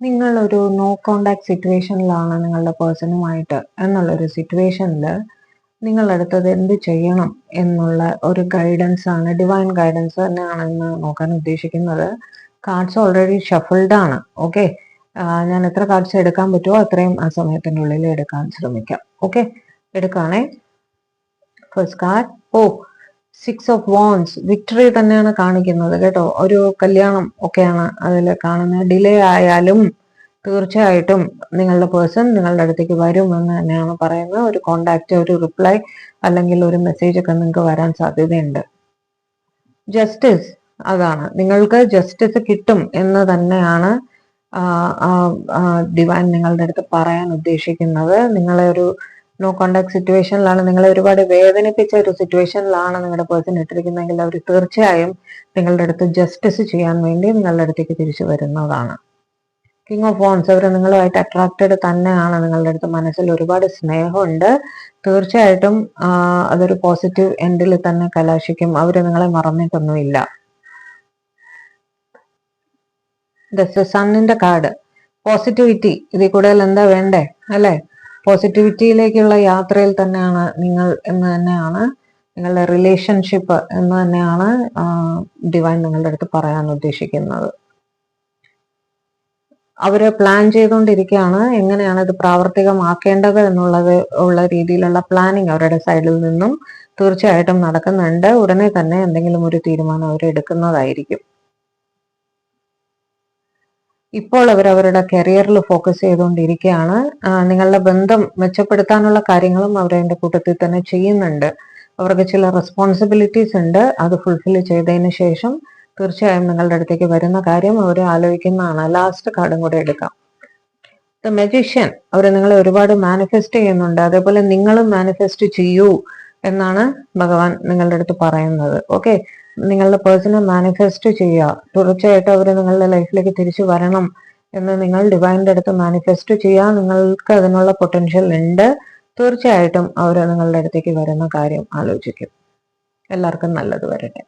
നിങ്ങളൊരു no contact സിറ്റുവേഷനിലാണ് നിങ്ങളുടെ പേഴ്സണുമായിട്ട് എന്നുള്ളൊരു സിറ്റുവേഷനിൽ നിങ്ങളുടെ അടുത്തത് എന്ത് ചെയ്യണം എന്നുള്ള ഒരു ഗൈഡൻസ് ആണ്, ഡിവൈൻ ഗൈഡൻസ് തന്നെയാണ് ഇന്ന് നോക്കാൻ ഉദ്ദേശിക്കുന്നത്. കാർഡ്സ് ഓൾറെഡി ഷഫിൾഡ് ആണ്. ഓക്കെ, ഞാൻ എത്ര കാർഡ്സ് എടുക്കാൻ പറ്റുമോ അത്രയും ആ സമയത്തിനുള്ളിൽ എടുക്കാൻ ശ്രമിക്കാം. ഓക്കെ, എടുക്കാണേ. First card, oh 6 of wands, victory തന്നെയാണ് കാണിക്കുന്നത് കേട്ടോ. ഒരു കല്യാണം ഒക്കെയാണ് അതിൽ കാണുന്നത്. ഡിലേ ആയാലും തീർച്ചയായിട്ടും നിങ്ങളുടെ പേഴ്സൺ നിങ്ങളുടെ അടുത്തേക്ക് വരും എന്ന് തന്നെയാണ് പറയുന്നത്. ഒരു കോണ്ടാക്ട്, ഒരു റിപ്ലൈ അല്ലെങ്കിൽ ഒരു മെസ്സേജ് ഒക്കെ നിങ്ങൾക്ക് വരാൻ സാധ്യതയുണ്ട്. ജസ്റ്റിസ്, അതാണ് നിങ്ങൾക്ക് ജസ്റ്റിസ് കിട്ടും എന്ന് തന്നെയാണ് ഡിവൈൻ നിങ്ങളുടെ അടുത്ത് പറയാൻ ഉദ്ദേശിക്കുന്നത്. നിങ്ങളെ ഒരു നോ കോണ്ടാക്ട് സിറ്റുവേഷനിലാണ്, നിങ്ങളെ ഒരുപാട് വേദനിപ്പിച്ച ഒരു സിറ്റുവേഷനിലാണ് നിങ്ങളുടെ പേഴ്സൺ ഇട്ടിരിക്കുന്നതെങ്കിൽ അവർ തീർച്ചയായും നിങ്ങളുടെ അടുത്ത് ജസ്റ്റിസ് ചെയ്യാൻ വേണ്ടി നിങ്ങളുടെ അടുത്തേക്ക് തിരിച്ചു വരുന്നതാണ്. കിങ് ഓഫ് വാൻഡ്സ്, അവർ നിങ്ങളുമായിട്ട് അട്രാക്റ്റഡ് തന്നെയാണ്. നിങ്ങളുടെ അടുത്ത് മനസ്സിൽ ഒരുപാട് സ്നേഹമുണ്ട്. തീർച്ചയായിട്ടും അതൊരു പോസിറ്റീവ് എൻഡിൽ തന്നെ കലാശിക്കും. അവര് നിങ്ങളെ മറന്നിട്ടൊന്നുമില്ല. സണ്ണിന്റെ കാർഡ്, പോസിറ്റിവിറ്റി. ഇതിൽ കൂടുതൽ എന്താ വേണ്ടേ അല്ലെ? പോസിറ്റിവിറ്റിയിലേക്കുള്ള യാത്രയിൽ തന്നെയാണ് നിങ്ങൾ എന്ന് തന്നെയാണ്, നിങ്ങളുടെ റിലേഷൻഷിപ്പ് എന്ന് തന്നെയാണ് ഡിവൈൻ നിങ്ങളുടെ അടുത്ത് പറയാൻ ഉദ്ദേശിക്കുന്നത്. അവര് പ്ലാൻ ചെയ്തുകൊണ്ടിരിക്കുകയാണ് എങ്ങനെയാണ് ഇത് പ്രാവർത്തികമാക്കേണ്ടത് എന്നുള്ളത് ഉള്ള രീതിയിലുള്ള പ്ലാനിങ് അവരുടെ സൈഡിൽ നിന്നും തീർച്ചയായിട്ടും നടക്കുന്നുണ്ട്. ഉടനെ തന്നെ എന്തെങ്കിലും ഒരു തീരുമാനം അവർ എടുക്കുന്നതായിരിക്കും. ഇപ്പോൾ അവർ അവരുടെ കരിയറിൽ ഫോക്കസ് ചെയ്തുകൊണ്ടിരിക്കുകയാണ്. നിങ്ങളുടെ ബന്ധം മെച്ചപ്പെടുത്താനുള്ള കാര്യങ്ങളും അവരതിന്റെ കൂട്ടത്തിൽ തന്നെ ചെയ്യുന്നുണ്ട്. അവർക്ക് ചില റെസ്പോൺസിബിലിറ്റീസ് ഉണ്ട്. അത് ഫുൾഫിൽ ചെയ്തതിന് ശേഷം തീർച്ചയായും നിങ്ങളുടെ അടുത്തേക്ക് വരുന്ന കാര്യം അവർ ആലോചിക്കുന്നതാണ്. ലാസ്റ്റ് കാർഡും കൂടെ എടുക്കാം. ദ മജീഷ്യൻ, അവർ നിങ്ങളെ ഒരുപാട് മാനിഫെസ്റ്റ് ചെയ്യുന്നുണ്ട്. അതേപോലെ നിങ്ങളും മാനിഫെസ്റ്റ് ചെയ്യൂ എന്നാണ് ഭഗവാൻ നിങ്ങളുടെ അടുത്ത് പറയുന്നത്. ഓക്കെ, നിങ്ങളുടെ പേഴ്സണെ മാനിഫെസ്റ്റ് ചെയ്യുക. തീർച്ചയായിട്ടും അവർ നിങ്ങളുടെ ലൈഫിലേക്ക് തിരിച്ചു വരണം എന്ന് നിങ്ങൾ ഡിവൈൻ്റെ അടുത്ത് മാനിഫെസ്റ്റ് ചെയ്യുക. നിങ്ങൾക്ക് അതിനുള്ള പൊട്ടൻഷ്യൽ ഉണ്ട്. തീർച്ചയായിട്ടും അവർ നിങ്ങളുടെ അടുത്തേക്ക് വരുന്ന കാര്യം ആലോചിക്കും. എല്ലാവർക്കും നല്ലത് വരട്ടെ.